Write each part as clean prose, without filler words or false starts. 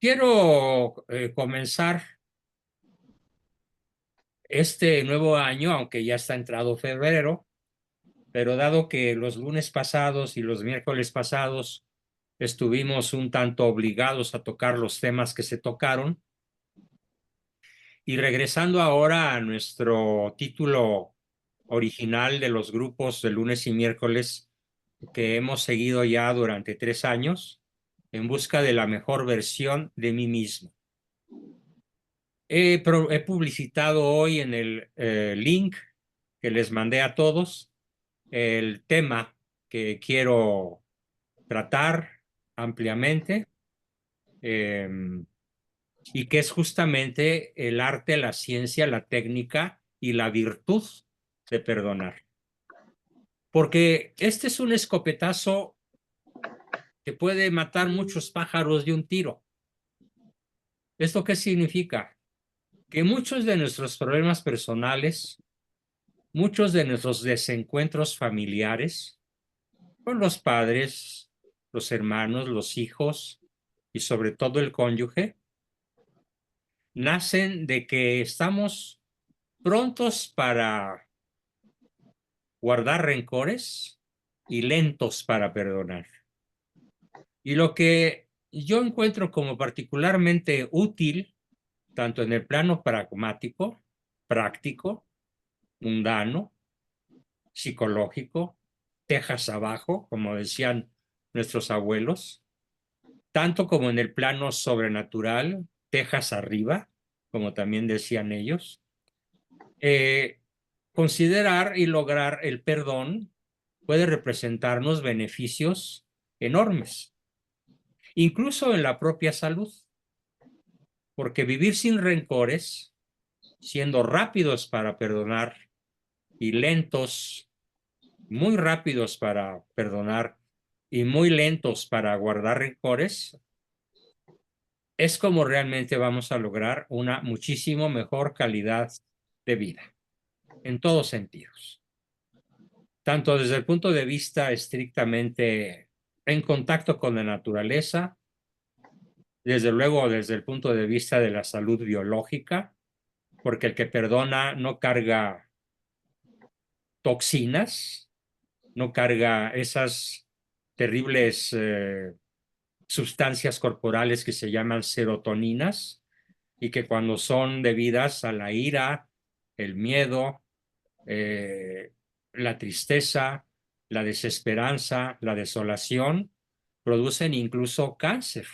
Quiero comenzar este nuevo año, aunque ya está entrado febrero, pero dado que los lunes pasados y los miércoles pasados estuvimos un tanto obligados a tocar los temas que se tocaron, y regresando ahora a nuestro título original de los grupos de lunes y miércoles que hemos seguido ya durante 3 años, en busca de la mejor versión de mí mismo. He publicitado hoy en el link que les mandé a todos el tema que quiero tratar ampliamente, eh, y que es justamente el arte, la ciencia, la técnica y la virtud de perdonar. Porque este es un escopetazo que puede matar muchos pájaros de un tiro. ¿Esto qué significa? Que muchos de nuestros problemas personales, muchos de nuestros desencuentros familiares con los padres, los hermanos, los hijos y sobre todo el cónyuge, nacen de que estamos prontos para guardar rencores y lentos para perdonar. Y lo que yo encuentro como particularmente útil, tanto en el plano pragmático, práctico, mundano, psicológico, tejas abajo, como decían nuestros abuelos, tanto como en el plano sobrenatural, tejas arriba, como también decían ellos, eh, considerar y lograr el perdón puede representarnos beneficios enormes, incluso en la propia salud, porque vivir sin rencores, siendo rápidos para perdonar y lentos, muy rápidos para perdonar y muy lentos para guardar rencores, es como realmente vamos a lograr una muchísimo mejor calidad de vida, en todos sentidos. Tanto desde el punto de vista estrictamente en contacto con la naturaleza, desde luego desde el punto de vista de la salud biológica, porque el que perdona no carga toxinas, no carga esas terribles sustancias corporales que se llaman serotoninas y que cuando son debidas a la ira, el miedo, eh, la tristeza, la desesperanza, la desolación, producen incluso cáncer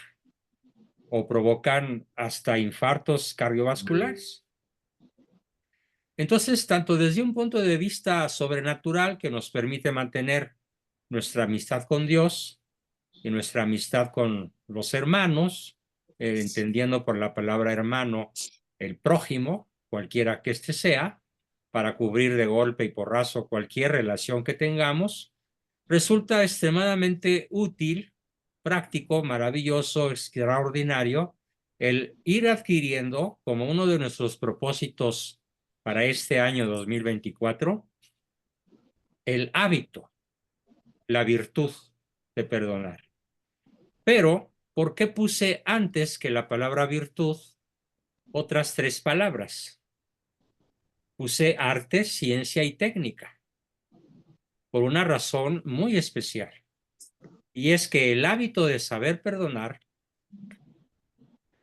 o provocan hasta infartos cardiovasculares. Entonces, tanto desde un punto de vista sobrenatural que nos permite mantener nuestra amistad con Dios y nuestra amistad con los hermanos, entendiendo por la palabra hermano el prójimo, cualquiera que éste sea, para cubrir de golpe y porrazo cualquier relación que tengamos, resulta extremadamente útil, práctico, maravilloso, extraordinario, el ir adquiriendo como uno de nuestros propósitos para este año 2024, el hábito, la virtud de perdonar. Pero, ¿por qué puse antes que la palabra virtud otras tres palabras? Puse arte, ciencia y técnica, por una razón muy especial. Y es que el hábito de saber perdonar,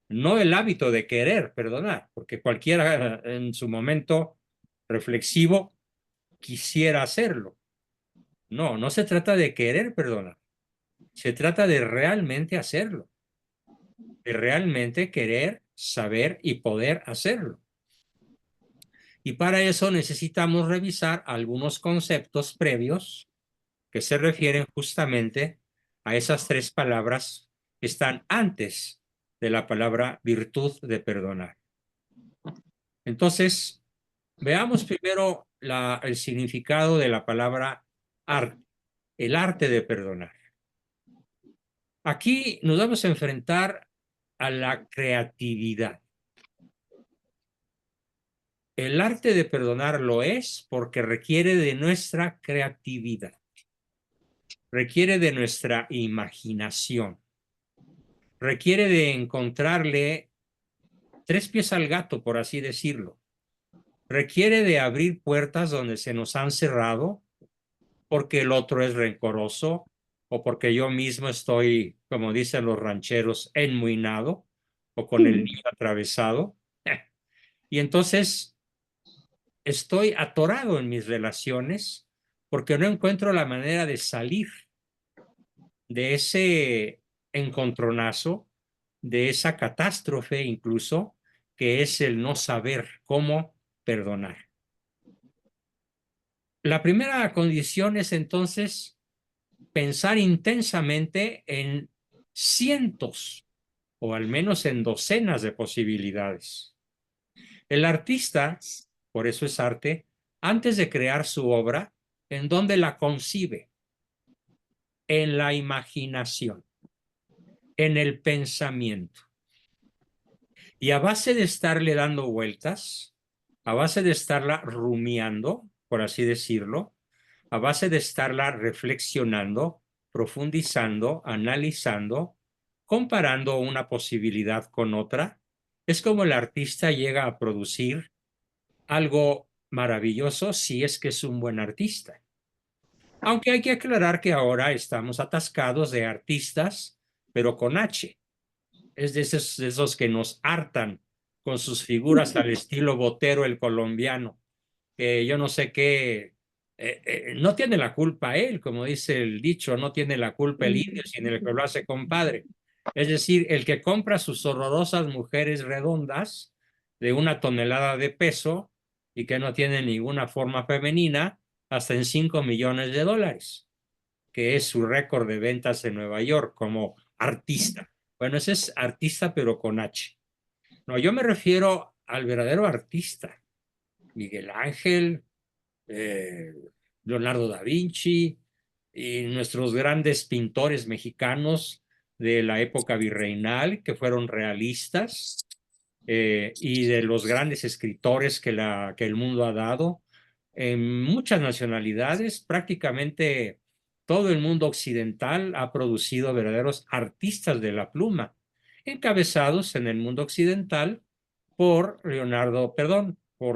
no el hábito de querer perdonar, porque cualquiera en su momento reflexivo quisiera hacerlo. No, no se trata de querer perdonar, se trata de realmente hacerlo, de realmente querer, saber y poder hacerlo. Y para eso necesitamos revisar algunos conceptos previos que se refieren justamente a esas tres palabras que están antes de la palabra virtud de perdonar. Entonces, veamos primero el significado de la palabra arte, el arte de perdonar. Aquí nos vamos a enfrentar a la creatividad. El arte de perdonar lo es porque requiere de nuestra creatividad, requiere de nuestra imaginación, requiere de encontrarle tres pies al gato, por así decirlo. Requiere de abrir puertas donde se nos han cerrado porque el otro es rencoroso o porque yo mismo estoy, como dicen los rancheros, enmuinado o con el niño atravesado. Y entonces estoy atorado en mis relaciones porque no encuentro la manera de salir de ese encontronazo, de esa catástrofe incluso, que es el no saber cómo perdonar. La primera condición es entonces pensar intensamente en cientos o al menos en docenas de posibilidades. El artista, por eso es arte, antes de crear su obra, ¿en dónde la concibe? En la imaginación, en el pensamiento. Y a base de estarle dando vueltas, a base de estarla rumiando, por así decirlo, a base de estarla reflexionando, profundizando, analizando, comparando una posibilidad con otra, es como el artista llega a producir algo maravilloso si es que es un buen artista. Aunque hay que aclarar que ahora estamos atascados de artistas, pero con H. Es de esos que nos hartan con sus figuras al estilo Botero el colombiano, que yo no sé qué, no tiene la culpa él, como dice el dicho, no tiene la culpa el indio, sino el que lo hace compadre. Es decir, el que compra sus horrorosas mujeres redondas de 1 tonelada de peso y que no tienen ninguna forma femenina, hasta en 5 millones de dólares, que es su récord de ventas en Nueva York como artista. Bueno, ese es artista, pero con H. No, yo me refiero al verdadero artista. Miguel Ángel, eh, Leonardo da Vinci y nuestros grandes pintores mexicanos de la época virreinal que fueron realistas, y de los grandes escritores que el mundo ha dado en muchas nacionalidades. Prácticamente todo el mundo occidental ha producido verdaderos artistas de la pluma, encabezados en el mundo occidental por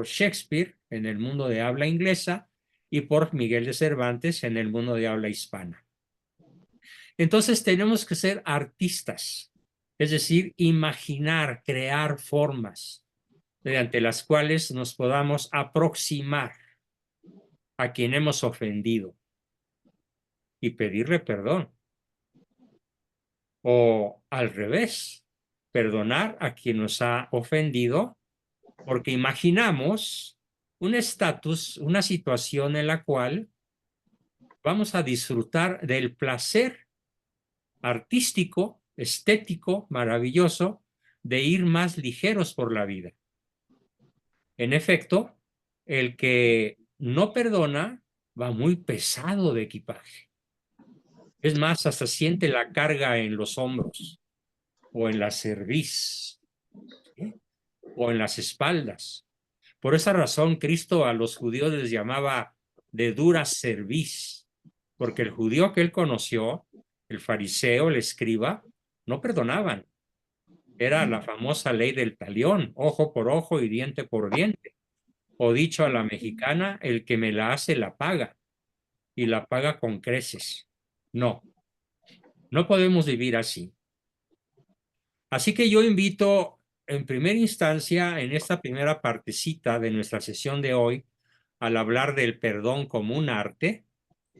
Shakespeare en el mundo de habla inglesa y por Miguel de Cervantes en el mundo de habla hispana. Entonces tenemos que ser artistas, es decir, imaginar, crear formas mediante las cuales nos podamos aproximar a quien hemos ofendido y pedirle perdón. O al revés, perdonar a quien nos ha ofendido porque imaginamos un estatus, una situación en la cual vamos a disfrutar del placer artístico, estético, maravilloso de ir más ligeros por la vida. En efecto, el que no perdona va muy pesado de equipaje. Es más, hasta siente la carga en los hombros o en la cerviz, ¿sí? O en las espaldas. Por esa razón, Cristo a los judíos les llamaba de dura cerviz, porque el judío que él conoció, el fariseo, el escriba, no perdonaban. Era la famosa ley del talión, ojo por ojo y diente por diente. O dicho a la mexicana, el que me la hace la paga, y la paga con creces. No, no podemos vivir así. Así que yo invito en primera instancia, en esta primera partecita de nuestra sesión de hoy, al hablar del perdón como un arte,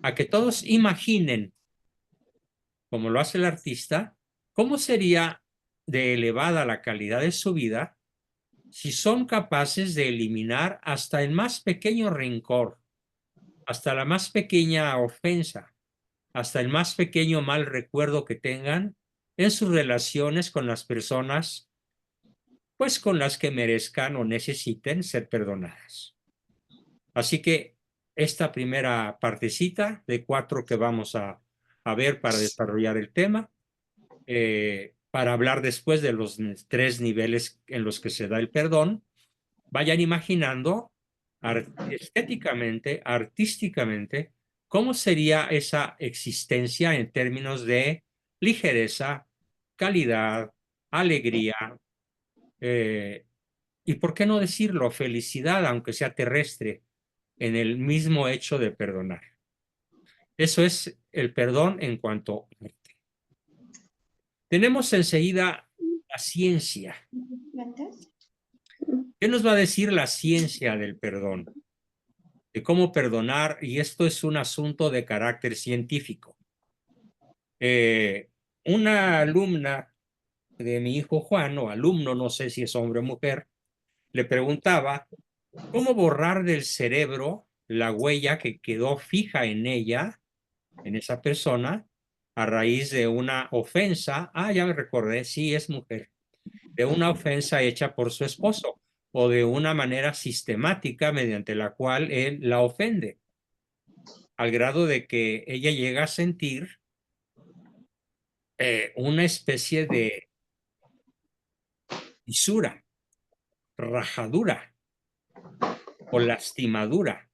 a que todos imaginen, como lo hace el artista, cómo sería de elevada la calidad de su vida si son capaces de eliminar hasta el más pequeño rencor, hasta la más pequeña ofensa, hasta el más pequeño mal recuerdo que tengan en sus relaciones con las personas, pues con las que merezcan o necesiten ser perdonadas. Así que esta primera partecita de 4 que vamos a ver para desarrollar el tema, para hablar después de los 3 niveles en los que se da el perdón, vayan imaginando estéticamente, artísticamente, cómo sería esa existencia en términos de ligereza, calidad, alegría, y por qué no decirlo, felicidad, aunque sea terrestre, en el mismo hecho de perdonar. Eso es el perdón en cuanto a arte. Tenemos enseguida la ciencia. ¿Qué nos va a decir la ciencia del perdón? De cómo perdonar, y esto es un asunto de carácter científico. Una alumna de mi hijo Juan, o alumno, no sé si es hombre o mujer, le preguntaba cómo borrar del cerebro la huella que quedó fija en ella, en esa persona, a raíz de una ofensa. Ah, ya me recordé, sí, es mujer. De una ofensa hecha por su esposo o de una manera sistemática mediante la cual él la ofende, al grado de que ella llega a sentir una especie de fisura, rajadura o lastimadura,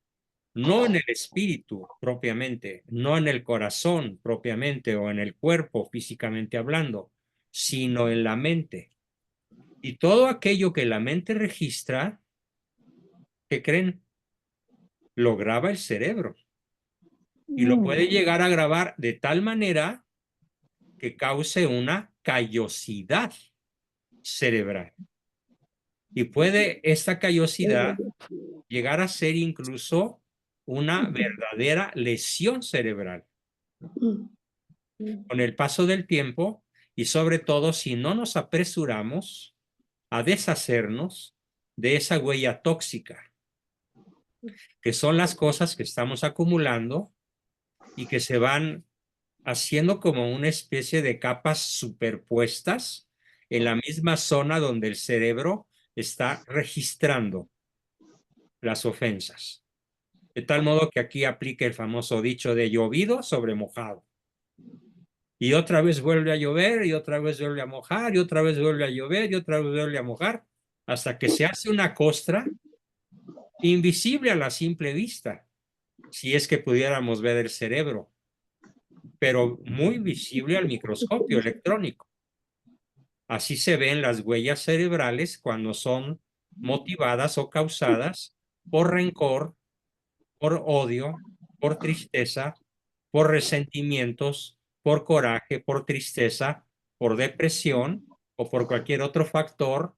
no en el espíritu propiamente, no en el corazón propiamente o en el cuerpo físicamente hablando, sino en la mente. Y todo aquello que la mente registra, ¿qué creen? Lo graba el cerebro y lo puede llegar a grabar de tal manera que cause una callosidad cerebral. Y puede esta callosidad llegar a ser incluso una verdadera lesión cerebral con el paso del tiempo, y sobre todo si no nos apresuramos a deshacernos de esa huella tóxica, que son las cosas que estamos acumulando y que se van haciendo como una especie de capas superpuestas en la misma zona donde el cerebro está registrando las ofensas. De tal modo que aquí aplica el famoso dicho de llovido sobre mojado. Y otra vez vuelve a llover, y otra vez vuelve a mojar, y otra vez vuelve a llover, y otra vez vuelve a mojar, hasta que se hace una costra invisible a la simple vista, si es que pudiéramos ver el cerebro, pero muy visible al microscopio electrónico. Así se ven las huellas cerebrales cuando son motivadas o causadas por rencor, por odio, por tristeza, por resentimientos, por coraje, por tristeza, por depresión o por cualquier otro factor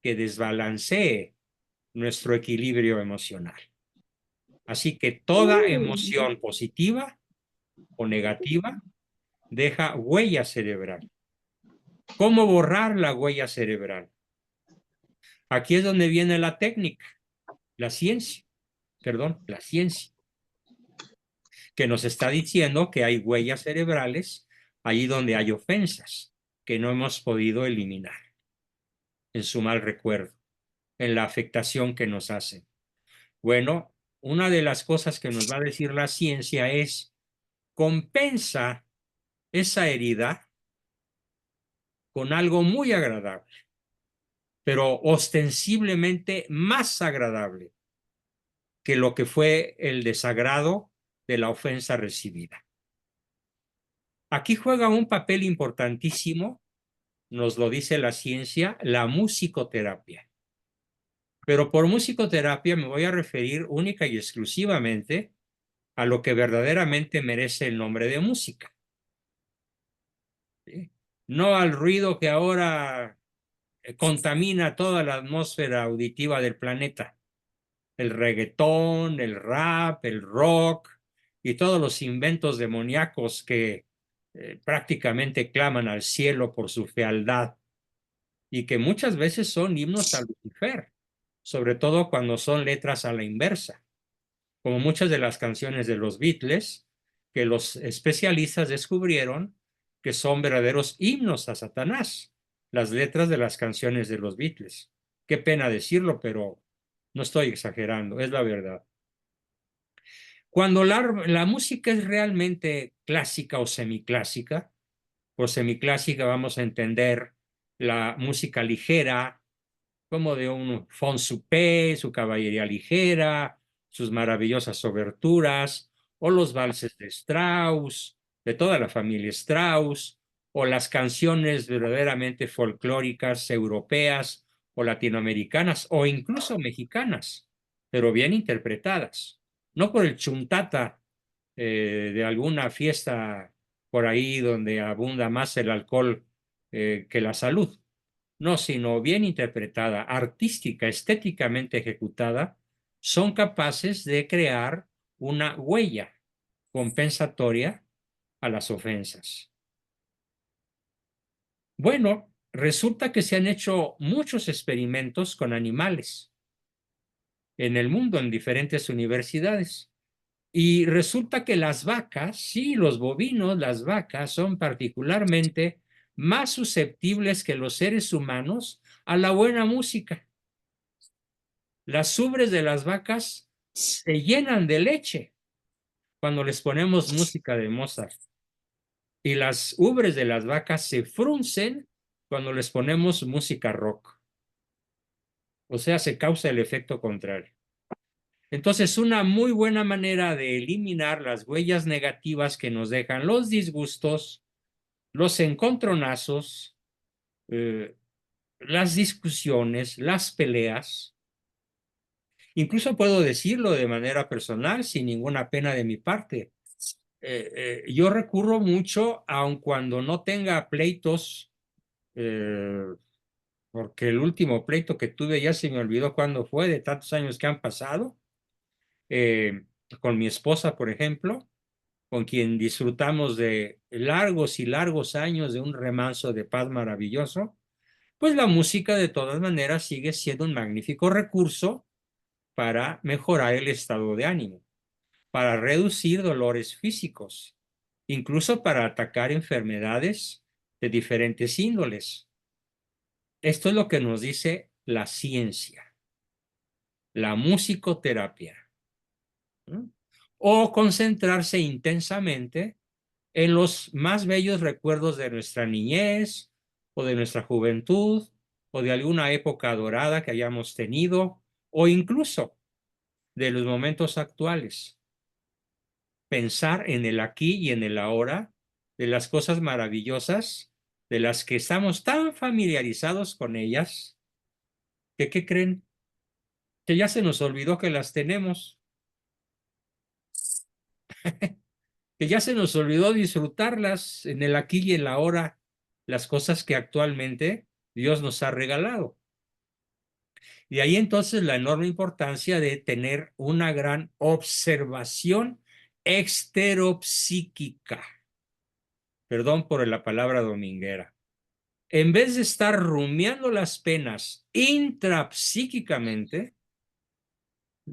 que desbalancee nuestro equilibrio emocional. Así que toda emoción positiva o negativa deja huella cerebral. ¿Cómo borrar la huella cerebral? Aquí es donde viene la técnica, la ciencia, la ciencia, que nos está diciendo que hay huellas cerebrales allí donde hay ofensas que no hemos podido eliminar en su mal recuerdo, en la afectación que nos hacen. Bueno, una de las cosas que nos va a decir la ciencia es: compensa esa herida con algo muy agradable, pero ostensiblemente más agradable que lo que fue el desagrado de la ofensa recibida. Aquí juega un papel importantísimo, nos lo dice la ciencia, la musicoterapia. Pero por musicoterapia me voy a referir única y exclusivamente a lo que verdaderamente merece el nombre de música. ¿Sí? No al ruido que ahora contamina toda la atmósfera auditiva del planeta. El reggaetón, el rap, el rock y todos los inventos demoníacos que prácticamente claman al cielo por su fealdad y que muchas veces son himnos a Lucifer, sobre todo cuando son letras a la inversa, como muchas de las canciones de los Beatles, que los especialistas descubrieron que son verdaderos himnos a Satanás, las letras de las canciones de los Beatles. Qué pena decirlo, pero no estoy exagerando, es la verdad. Cuando la música es realmente clásica o semiclásica, por semiclásica vamos a entender la música ligera, como de un Fonsupe, su caballería ligera, sus maravillosas oberturas, o los valses de Strauss, de toda la familia Strauss, o las canciones verdaderamente folclóricas europeas o latinoamericanas o incluso mexicanas, pero bien interpretadas, no por el chuntata de alguna fiesta por ahí donde abunda más el alcohol que la salud. No, sino bien interpretada, artística, estéticamente ejecutada, son capaces de crear una huella compensatoria a las ofensas. Bueno, resulta que se han hecho muchos experimentos con animales en el mundo, en diferentes universidades. Y resulta que las vacas, sí, los bovinos, las vacas son particularmente más susceptibles que los seres humanos a la buena música. Las ubres de las vacas se llenan de leche cuando les ponemos música de Mozart. Y las ubres de las vacas se fruncen cuando les ponemos música rock. O sea, se causa el efecto contrario. Entonces, una muy buena manera de eliminar las huellas negativas que nos dejan los disgustos, los encontronazos, eh, las discusiones, las peleas. Incluso puedo decirlo de manera personal, sin ninguna pena de mi parte. Yo recurro mucho, aun cuando no tenga pleitos, eh, porque el último pleito que tuve ya se me olvidó cuándo fue, de tantos años que han pasado, eh, con mi esposa, por ejemplo, con quien disfrutamos de largos y largos años de un remanso de paz maravilloso, pues la música de todas maneras sigue siendo un magnífico recurso para mejorar el estado de ánimo, para reducir dolores físicos, incluso para atacar enfermedades de diferentes índoles. Esto es lo que nos dice la ciencia, la musicoterapia, ¿no? O concentrarse intensamente en los más bellos recuerdos de nuestra niñez o de nuestra juventud o de alguna época dorada que hayamos tenido o incluso de los momentos actuales. Pensar en el aquí y en el ahora, de las cosas maravillosas, de las que estamos tan familiarizados con ellas, que ¿qué creen? Que ya se nos olvidó que las tenemos, que ya se nos olvidó disfrutarlas en el aquí y el ahora, las cosas que actualmente Dios nos ha regalado. Y ahí entonces la enorme importancia de tener una gran observación exteropsíquica. Perdón por la palabra dominguera. En vez de estar rumiando las penas intrapsíquicamente,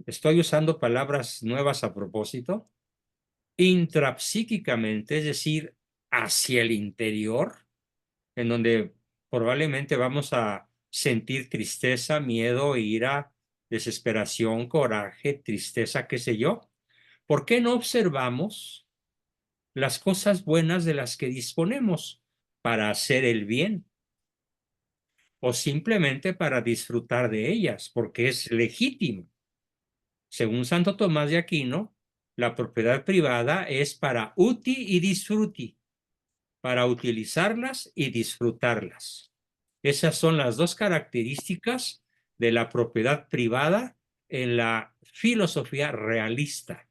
estoy usando palabras nuevas a propósito, intrapsíquicamente, es decir, hacia el interior, en donde probablemente vamos a sentir tristeza, miedo, ira, desesperación, coraje, tristeza, qué sé yo. ¿Por qué no observamos las cosas buenas de las que disponemos para hacer el bien o simplemente para disfrutar de ellas, porque es legítimo? Según Santo Tomás de Aquino, la propiedad privada es para uti y disfruti, para utilizarlas y disfrutarlas. Esas son las dos características de la propiedad privada en la filosofía realista,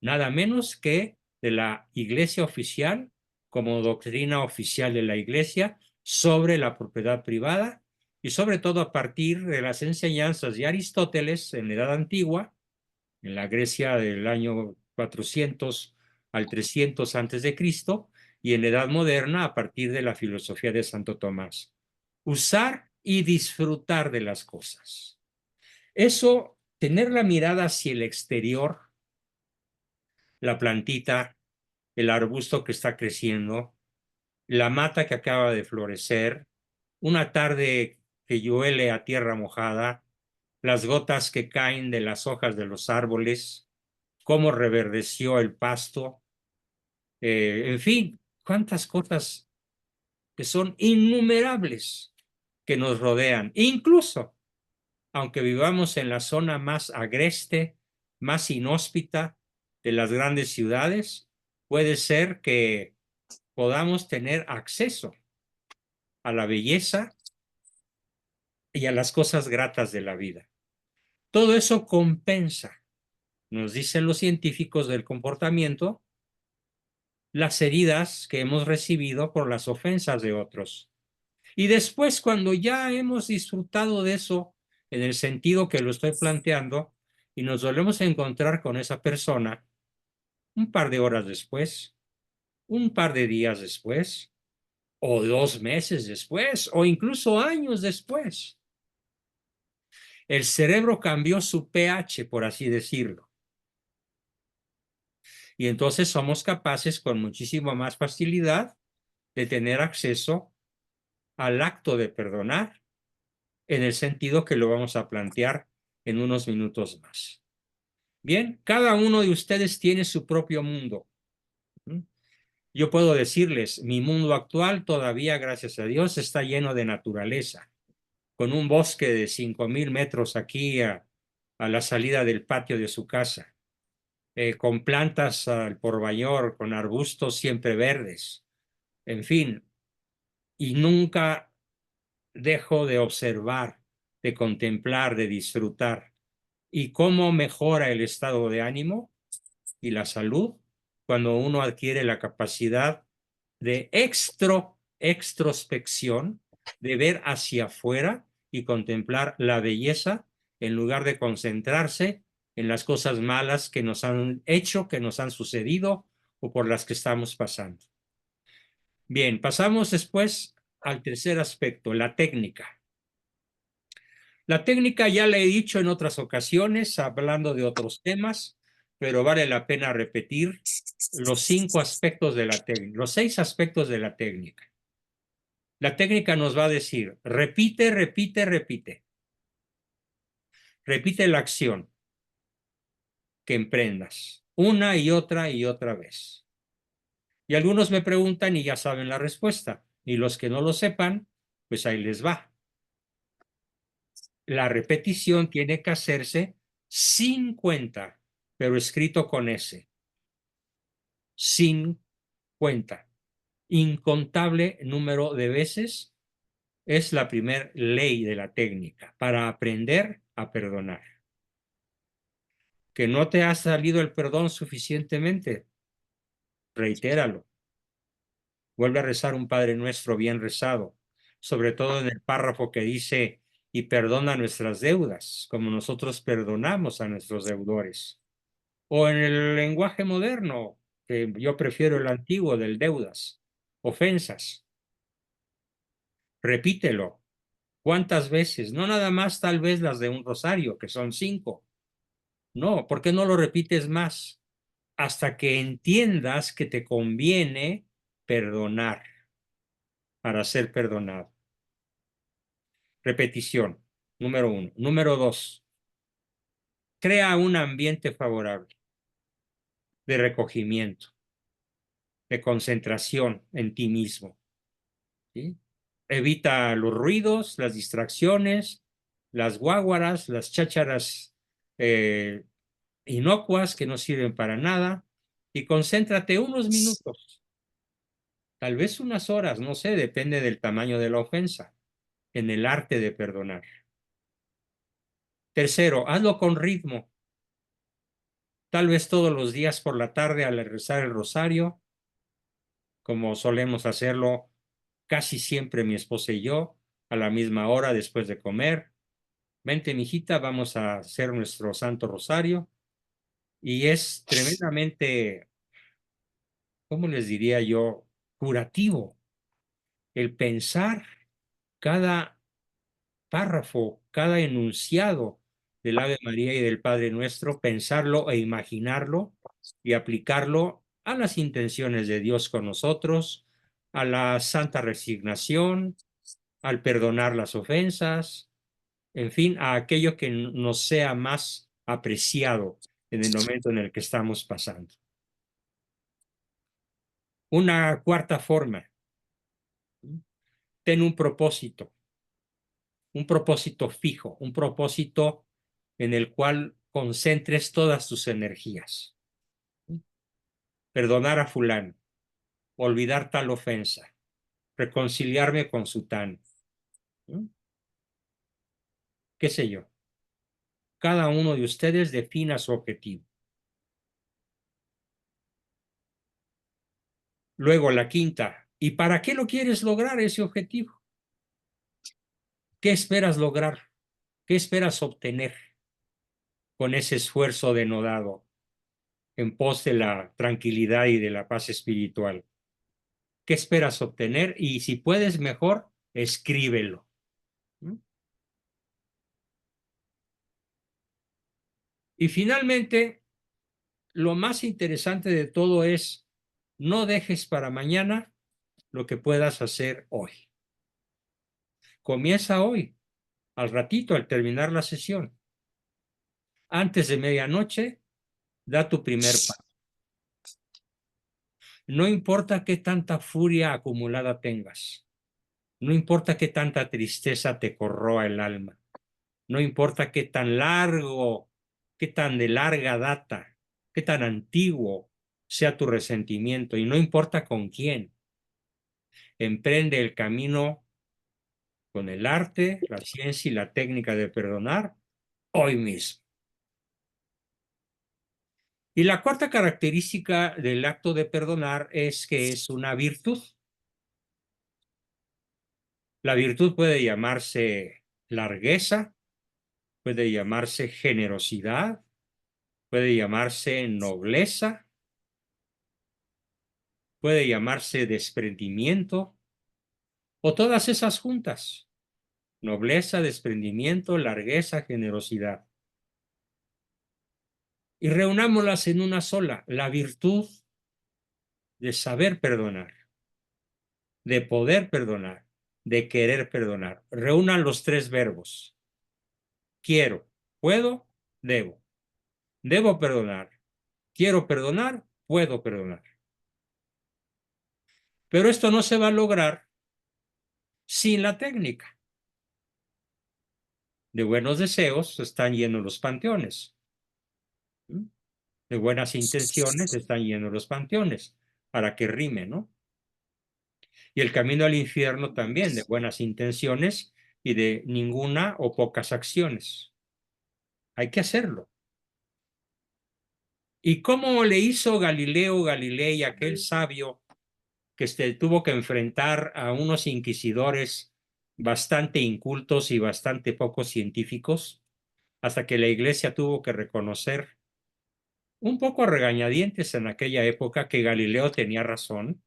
nada menos que de la Iglesia oficial como doctrina oficial de la Iglesia sobre la propiedad privada y sobre todo a partir de las enseñanzas de Aristóteles en la Edad Antigua, en la Grecia del año 400 al 300 antes de Cristo, y en la Edad Moderna a partir de la filosofía de Santo Tomás. Usar y disfrutar de las cosas. Eso, tener la mirada hacia el exterior, la plantita, el arbusto que está creciendo, la mata que acaba de florecer, una tarde que llueve a tierra mojada, las gotas que caen de las hojas de los árboles, cómo reverdeció el pasto, en fin, cuántas cosas que son innumerables que nos rodean. Incluso, aunque vivamos en la zona más agreste, más inhóspita de las grandes ciudades, puede ser que podamos tener acceso a la belleza y a las cosas gratas de la vida. Todo eso compensa, nos dicen los científicos del comportamiento, las heridas que hemos recibido por las ofensas de otros. Y después, cuando ya hemos disfrutado de eso, en el sentido que lo estoy planteando, y nos volvemos a encontrar con esa persona un par de horas después, un par de días después, o 2 meses después, o incluso años después, el cerebro cambió su pH, por así decirlo. Y entonces somos capaces con muchísima más facilidad de tener acceso al acto de perdonar, en el sentido que lo vamos a plantear en unos minutos más. Bien, cada uno de ustedes tiene su propio mundo. Yo puedo decirles, mi mundo actual todavía, gracias a Dios, está lleno de naturaleza, con un bosque de 5,000 metros aquí a la salida del patio de su casa, con plantas al por mayor, con arbustos siempre verdes, en fin, y nunca dejo de observar, de contemplar, de disfrutar. ¿Y cómo mejora el estado de ánimo y la salud cuando uno adquiere la capacidad de extrospección, de ver hacia afuera y contemplar la belleza en lugar de concentrarse en las cosas malas que nos han hecho, que nos han sucedido o por las que estamos pasando? Bien, pasamos después al tercer aspecto, la técnica. La técnica ya la he dicho en otras ocasiones, hablando de otros temas, pero vale la pena repetir los 5 aspectos de la técnica, los 6 aspectos de la técnica. La técnica nos va a decir, repite, repite, repite. Repite la acción que emprendas una y otra vez. Y algunos me preguntan y ya saben la respuesta. Y los que no lo sepan, pues ahí les va. La repetición tiene que hacerse sin cuenta, pero escrito con S. Sin cuenta. Incontable número de veces es la primer ley de la técnica para aprender a perdonar. Que no te ha salido el perdón suficientemente, reitéralo. Vuelve a rezar un Padre Nuestro bien rezado, sobre todo en el párrafo que dice, y perdona nuestras deudas, como nosotros perdonamos a nuestros deudores. O en el lenguaje moderno, que yo prefiero el antiguo del deudas, ofensas. Repítelo. ¿Cuántas veces? No nada más tal vez las de un rosario, que son 5. No, ¿por qué no lo repites más? Hasta que entiendas que te conviene perdonar para ser perdonado. Repetición, número 1. Número 2, crea un ambiente favorable de recogimiento, de concentración en ti mismo. ¿Sí? Evita los ruidos, las distracciones, las guáguaras, las chácharas inocuas que no sirven para nada, y concéntrate unos minutos, tal vez unas horas, no sé, depende del tamaño de la ofensa, en el arte de perdonar. Tercero, hazlo con ritmo, tal vez todos los días por la tarde al rezar el rosario, como solemos hacerlo casi siempre mi esposa y yo, a la misma hora después de comer. Vente, mijita, vamos a hacer nuestro Santo Rosario. Y es tremendamente, ¿cómo les diría yo? Curativo el pensar cada párrafo, cada enunciado del Ave María y del Padre Nuestro, pensarlo e imaginarlo y aplicarlo a las intenciones de Dios con nosotros, a la santa resignación, al perdonar las ofensas, en fin, a aquello que nos sea más apreciado en el momento en el que estamos pasando. Una cuarta forma, ten un propósito fijo, un propósito en el cual concentres todas tus energías. Perdonar a fulano, olvidar tal ofensa, reconciliarme con sutano. ¿Mm? ¿Qué sé yo? Cada uno de ustedes defina su objetivo. Luego la quinta, ¿y para qué lo quieres lograr ese objetivo? ¿Qué esperas lograr? ¿Qué esperas obtener con ese esfuerzo denodado en pos de la tranquilidad y de la paz espiritual? ¿Qué esperas obtener? Y si puedes mejor, escríbelo. ¿Mm? Y finalmente, lo más interesante de todo es, no dejes para mañana lo que puedas hacer hoy. Comienza hoy, al ratito, al terminar la sesión. Antes de medianoche, da tu primer paso. No importa qué tanta furia acumulada tengas. No importa qué tanta tristeza te corroa el alma. No importa qué tan largo, qué tan de larga data, qué tan antiguo sea tu resentimiento. Y no importa con quién. Emprende el camino con el arte, la ciencia y la técnica de perdonar hoy mismo. Y la cuarta característica del acto de perdonar es que es una virtud. La virtud puede llamarse largueza, puede llamarse generosidad, puede llamarse nobleza, puede llamarse desprendimiento, o todas esas juntas. Nobleza, desprendimiento, largueza, generosidad. Y reunámoslas en una sola, la virtud de saber perdonar, de poder perdonar, de querer perdonar. Reúnan los tres verbos. Quiero, puedo, debo. Debo perdonar. Quiero perdonar, puedo perdonar. Pero esto no se va a lograr sin la técnica. De buenos deseos están llenos los panteones. De buenas intenciones están llenos los panteones, para que rime, ¿no? Y el camino al infierno también, de buenas intenciones y de ninguna o pocas acciones. Hay que hacerlo. ¿Y cómo le hizo Galileo Galilei, aquel sabio que tuvo que enfrentar a unos inquisidores bastante incultos y bastante poco científicos, hasta que la iglesia tuvo que reconocer, un poco a regañadientes en aquella época, que Galileo tenía razón?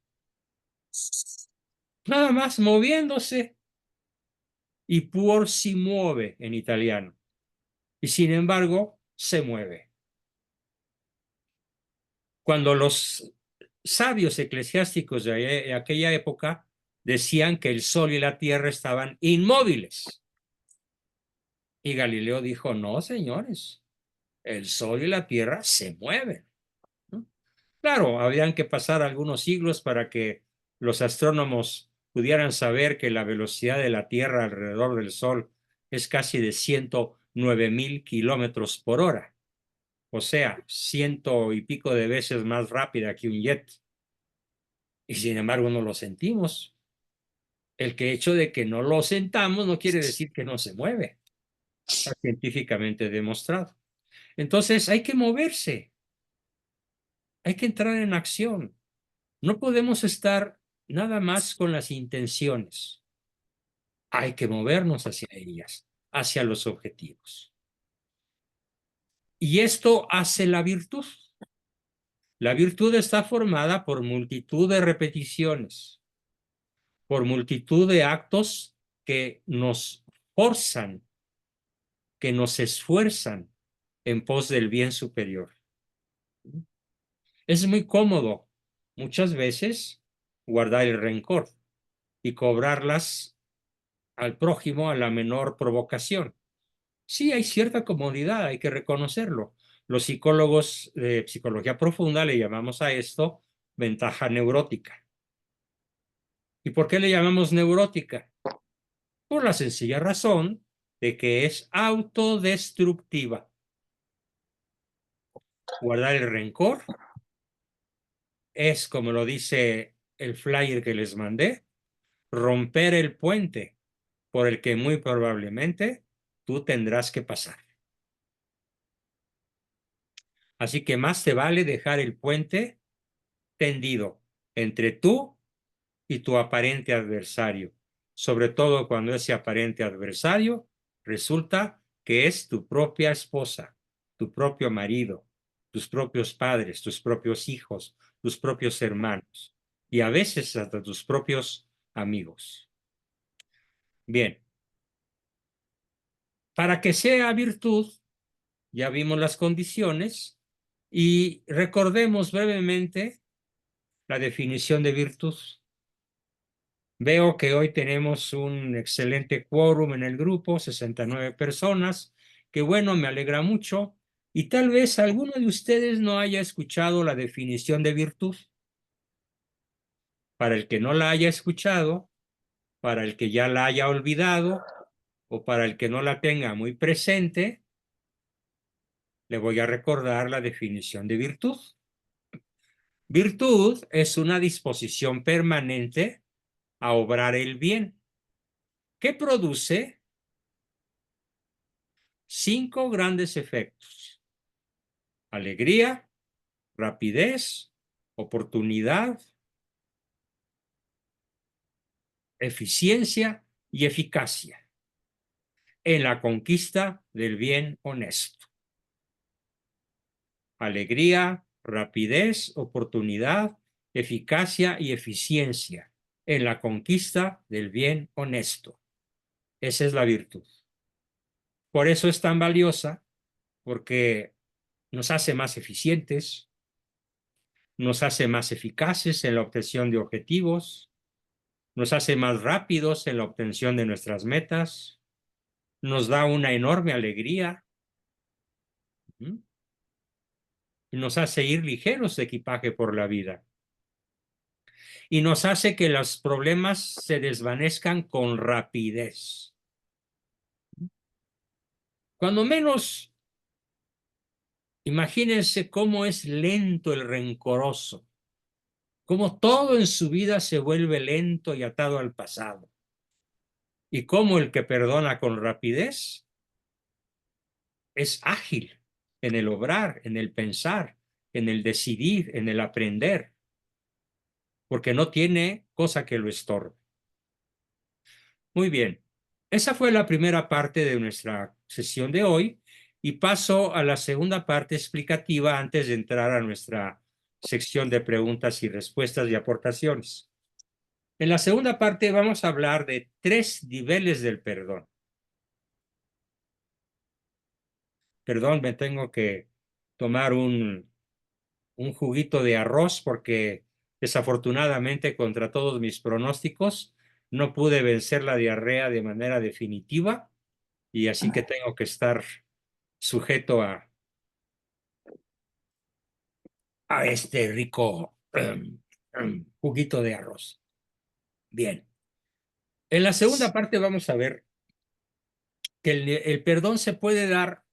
Nada más moviéndose, y pur si muove en italiano, y sin embargo se mueve. Cuando los sabios eclesiásticos de aquella época decían que el sol y la tierra estaban inmóviles, y Galileo dijo, no, señores, el sol y la tierra se mueven, ¿no? Claro, habían que pasar algunos siglos para que los astrónomos pudieran saber que la velocidad de la Tierra alrededor del Sol es casi de 109,000 kilómetros por hora. O sea, ciento y pico de veces más rápida que un jet. Y sin embargo no lo sentimos. El hecho de que no lo sentamos no quiere decir que no se mueve. Está científicamente demostrado. Entonces hay que moverse, hay que entrar en acción. No podemos estar nada más con las intenciones. Hay que movernos hacia ellas, hacia los objetivos. Y esto hace la virtud. La virtud está formada por multitud de repeticiones, por multitud de actos que nos forzan, que nos esfuerzan en pos del bien superior. Es muy cómodo muchas veces guardar el rencor y cobrarlas al prójimo a la menor provocación. Sí, hay cierta comodidad, hay que reconocerlo. Los psicólogos de psicología profunda le llamamos a esto ventaja neurótica. ¿Y por qué le llamamos neurótica? Por la sencilla razón de que es autodestructiva. Guardar el rencor es, como lo dice el flyer que les mandé, romper el puente por el que muy probablemente tú tendrás que pasar. Así que más te vale dejar el puente tendido entre tú y tu aparente adversario, sobre todo cuando ese aparente adversario resulta que es tu propia esposa, tu propio marido, tus propios padres, tus propios hijos, tus propios hermanos y a veces hasta tus propios amigos. Bien, para que sea virtud, ya vimos las condiciones y recordemos brevemente la definición de virtud. Veo que hoy tenemos un excelente quórum en el grupo, 69 personas, que bueno, me alegra mucho. Y tal vez alguno de ustedes no haya escuchado la definición de virtud. Para el que no la haya escuchado, para el que ya la haya olvidado o para el que no la tenga muy presente, le voy a recordar la definición de virtud. Virtud es una disposición permanente a obrar el bien, que produce 5 grandes efectos: alegría, rapidez, oportunidad, eficiencia y eficacia en la conquista del bien honesto. Alegría, rapidez, oportunidad, eficacia y eficiencia en la conquista del bien honesto. Esa es la virtud. Por eso es tan valiosa, porque nos hace más eficientes, nos hace más eficaces en la obtención de objetivos, nos hace más rápidos en la obtención de nuestras metas, nos da una enorme alegría y nos hace ir ligeros de equipaje por la vida y nos hace que los problemas se desvanezcan con rapidez. Cuando menos, imagínense cómo es lento el rencoroso, cómo todo en su vida se vuelve lento y atado al pasado, y cómo el que perdona con rapidez es ágil en el obrar, en el pensar, en el decidir, en el aprender, porque no tiene cosa que lo estorbe. Muy bien, esa fue la primera parte de nuestra sesión de hoy y paso a la segunda parte explicativa antes de entrar a nuestra sección de preguntas y respuestas y aportaciones. En la segunda parte vamos a hablar de 3 niveles del perdón. Perdón, me tengo que tomar un juguito de arroz porque desafortunadamente contra todos mis pronósticos no pude vencer la diarrea de manera definitiva y así que tengo que estar sujeto a este rico juguito de arroz. Bien. En la segunda parte vamos a ver que el perdón se puede dar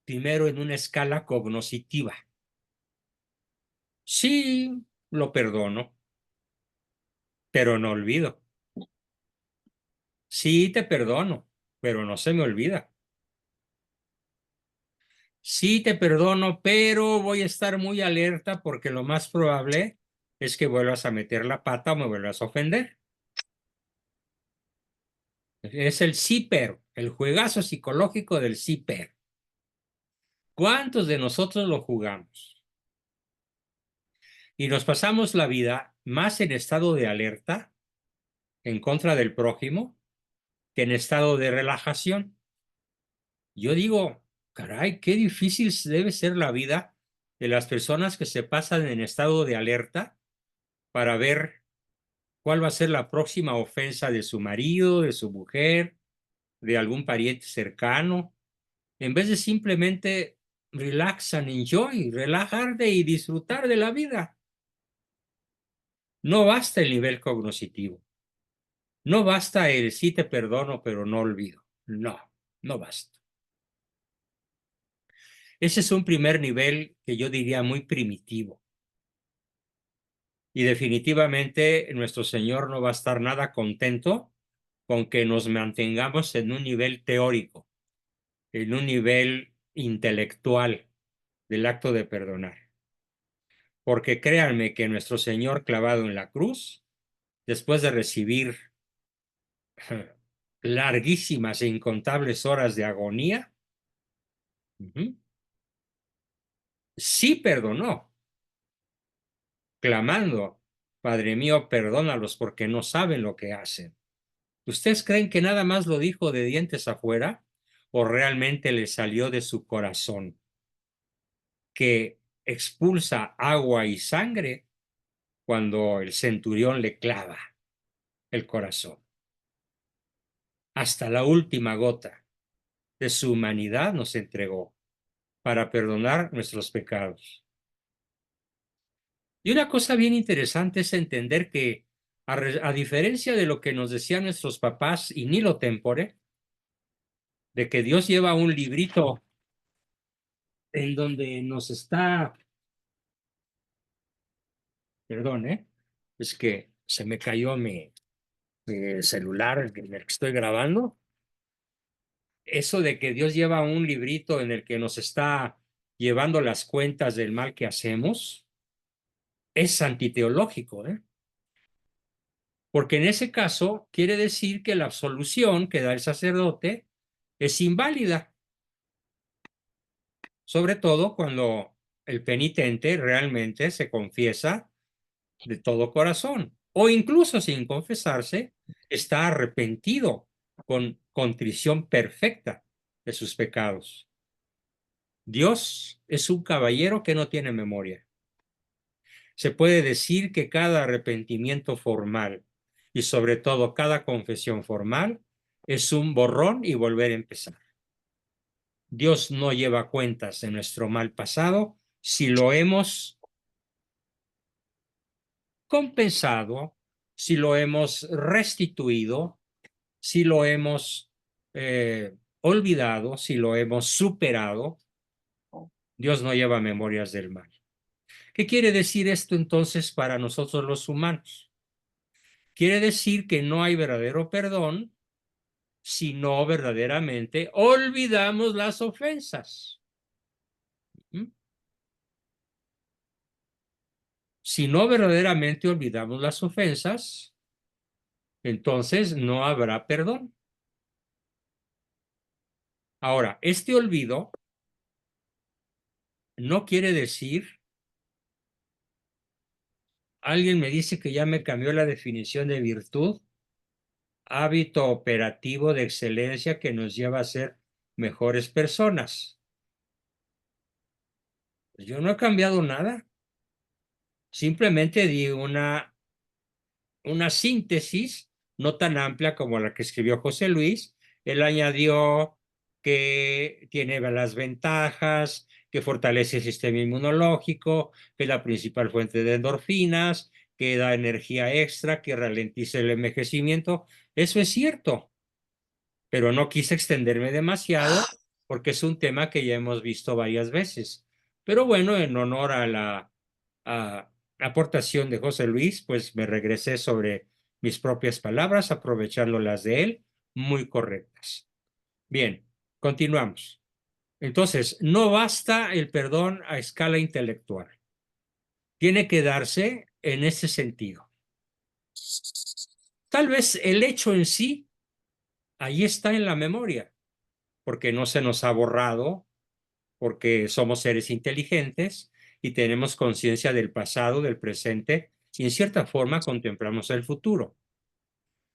primero en una escala cognoscitiva. Sí, lo perdono, pero no olvido. Sí, te perdono, pero no se me olvida. Sí, te perdono, pero voy a estar muy alerta porque lo más probable es que vuelvas a meter la pata o me vuelvas a ofender. Es el sí, pero, el juegazo psicológico del sí, pero. ¿Cuántos de nosotros lo jugamos? Y nos pasamos la vida más en estado de alerta en contra del prójimo que en estado de relajación. Yo digo, caray, qué difícil debe ser la vida de las personas que se pasan en estado de alerta para ver cuál va a ser la próxima ofensa de su marido, de su mujer, de algún pariente cercano, en vez de simplemente relax and enjoy, relajarte y disfrutar de la vida. No basta el nivel cognitivo. No basta el sí te perdono, pero no olvido. No, no basta. Ese es un primer nivel que yo diría muy primitivo. Y definitivamente nuestro Señor no va a estar nada contento con que nos mantengamos en un nivel teórico, en un nivel intelectual del acto de perdonar. Porque créanme que nuestro Señor clavado en la cruz, después de recibir larguísimas e incontables horas de agonía, sí perdonó, clamando, Padre mío, perdónalos porque no saben lo que hacen. ¿Ustedes creen que nada más lo dijo de dientes afuera o realmente le salió de su corazón, que expulsa agua y sangre cuando el centurión le clava el corazón? Hasta la última gota de su humanidad nos entregó para perdonar nuestros pecados. Y una cosa bien interesante es entender que, a diferencia de lo que nos decían nuestros papás, y ni lo tempore, de que Dios lleva un librito en donde nos está, perdón, es que se me cayó mi celular en el que estoy grabando. Eso de que Dios lleva un librito en el que nos está llevando las cuentas del mal que hacemos, es antiteológico, porque en ese caso quiere decir que la absolución que da el sacerdote es inválida, sobre todo cuando el penitente realmente se confiesa de todo corazón, o incluso sin confesarse, está arrepentido con contrición perfecta de sus pecados. Dios es un caballero que no tiene memoria. Se puede decir que cada arrepentimiento formal y sobre todo cada confesión formal es un borrón y volver a empezar. Dios no lleva cuentas de nuestro mal pasado si lo hemos compensado, si lo hemos restituido, si lo hemos olvidado, si lo hemos superado. Dios no lleva memorias del mal. ¿Qué quiere decir esto entonces para nosotros los humanos? Quiere decir que no hay verdadero perdón si no verdaderamente olvidamos las ofensas. Si no verdaderamente olvidamos las ofensas, entonces no habrá perdón. Ahora, este olvido no quiere decir, alguien me dice que ya me cambió la definición de virtud, hábito operativo de excelencia que nos lleva a ser mejores personas. Yo no he cambiado nada, simplemente di una síntesis no tan amplia como la que escribió José Luis. Él añadió que tiene las ventajas, que fortalece el sistema inmunológico, que es la principal fuente de endorfinas, que da energía extra, que ralentiza el envejecimiento. Eso es cierto, pero no quise extenderme demasiado porque es un tema que ya hemos visto varias veces. Pero bueno, en honor a la aportación de José Luis, pues me regresé sobre mis propias palabras, aprovechando las de él, muy correctas. Bien, continuamos. Entonces, no basta el perdón a escala intelectual. Tiene que darse en ese sentido. Tal vez el hecho en sí, ahí está en la memoria, porque no se nos ha borrado, porque somos seres inteligentes y tenemos conciencia del pasado, del presente, y en cierta forma contemplamos el futuro.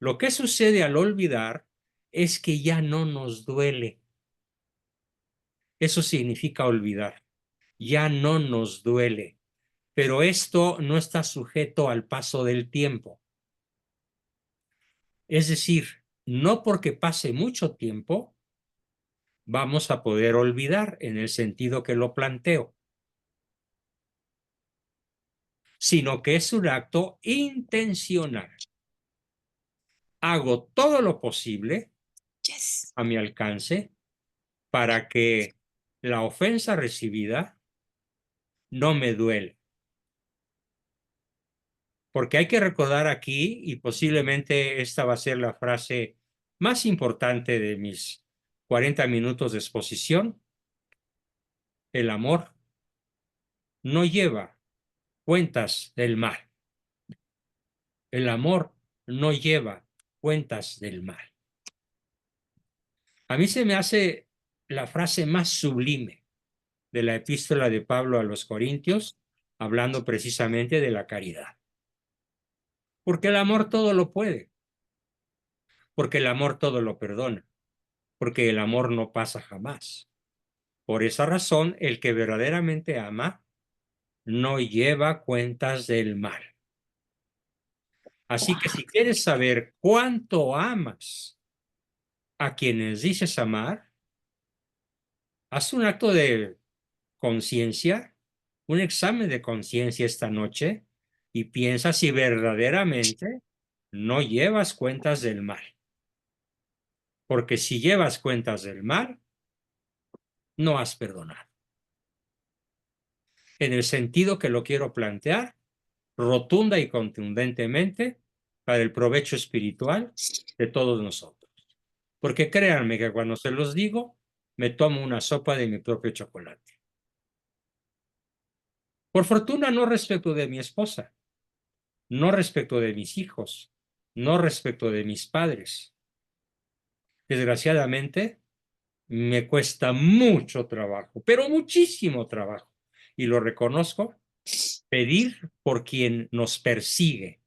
Lo que sucede al olvidar es que ya no nos duele. Eso significa olvidar. Ya no nos duele. Pero esto no está sujeto al paso del tiempo. Es decir, no porque pase mucho tiempo vamos a poder olvidar en el sentido que lo planteo, sino que es un acto intencional. Hago todo lo posible a mi alcance para que la ofensa recibida no me duele. porque hay que recordar aquí, y posiblemente esta va a ser la frase más importante de mis 40 minutos de exposición: el amor no lleva cuentas del mal. El amor no lleva cuentas del mal. A mí se me hace la frase más sublime de la epístola de Pablo a los Corintios, hablando precisamente de la caridad. Porque el amor todo lo puede, porque el amor todo lo perdona, porque el amor no pasa jamás. Por esa razón, el que verdaderamente ama no lleva cuentas del mal. Así que si quieres saber cuánto amas a quienes dices amar, haz un acto de conciencia, un examen de conciencia esta noche y piensa si verdaderamente no llevas cuentas del mal. Porque si llevas cuentas del mal, no has perdonado. En el sentido que lo quiero plantear, rotunda y contundentemente, para el provecho espiritual de todos nosotros. Porque créanme que cuando se los digo, me tomo una sopa de mi propio chocolate. Por fortuna, no respecto de mi esposa, no respecto de mis hijos, no respecto de mis padres. Desgraciadamente, me cuesta mucho trabajo, pero muchísimo trabajo, y lo reconozco, pedir por quien nos persigue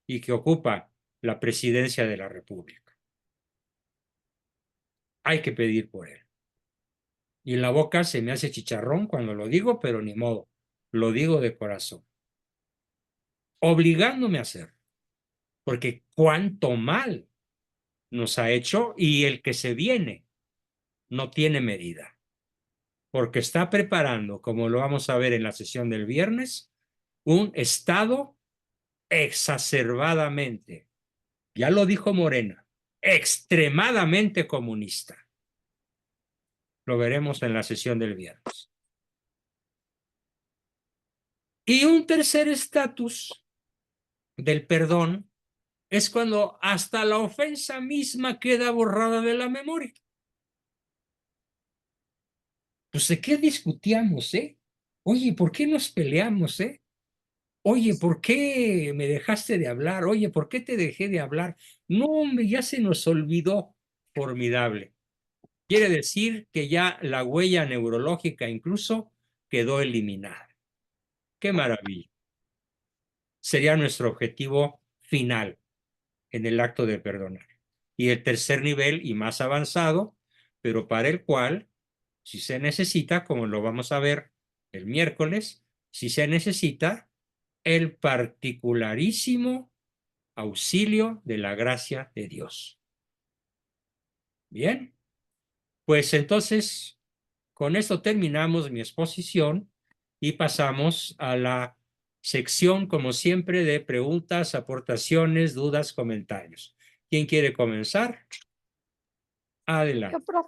y que ocupa la presidencia de la República. Hay que pedir por él. Y en la boca se me hace chicharrón cuando lo digo, pero ni modo, lo digo de corazón, obligándome a hacerlo, porque cuánto mal nos ha hecho, y el que se viene no tiene medida, porque está preparando, como lo vamos a ver en la sesión del viernes, un Estado exacerbadamente, ya lo dijo Morena, extremadamente comunista. Lo veremos en la sesión del viernes. Y un tercer estatus del perdón es cuando hasta la ofensa misma queda borrada de la memoria. Pues ¿de qué discutíamos, eh? Oye, ¿por qué nos peleamos, eh? Oye, ¿por qué me dejaste de hablar? Oye, ¿por qué te dejé de hablar? No, hombre, ya se nos olvidó. Formidable. Quiere decir que ya la huella neurológica incluso quedó eliminada. ¡Qué maravilla! Sería nuestro objetivo final en el acto de perdonar. Y el tercer nivel y más avanzado, pero para el cual, si se necesita, como lo vamos a ver el miércoles, si se necesita el particularísimo auxilio de la gracia de Dios. Bien, pues entonces con esto terminamos mi exposición y pasamos a la sección, como siempre, de preguntas, aportaciones, dudas, comentarios. ¿Quién quiere comenzar? Adelante. Yo, profe.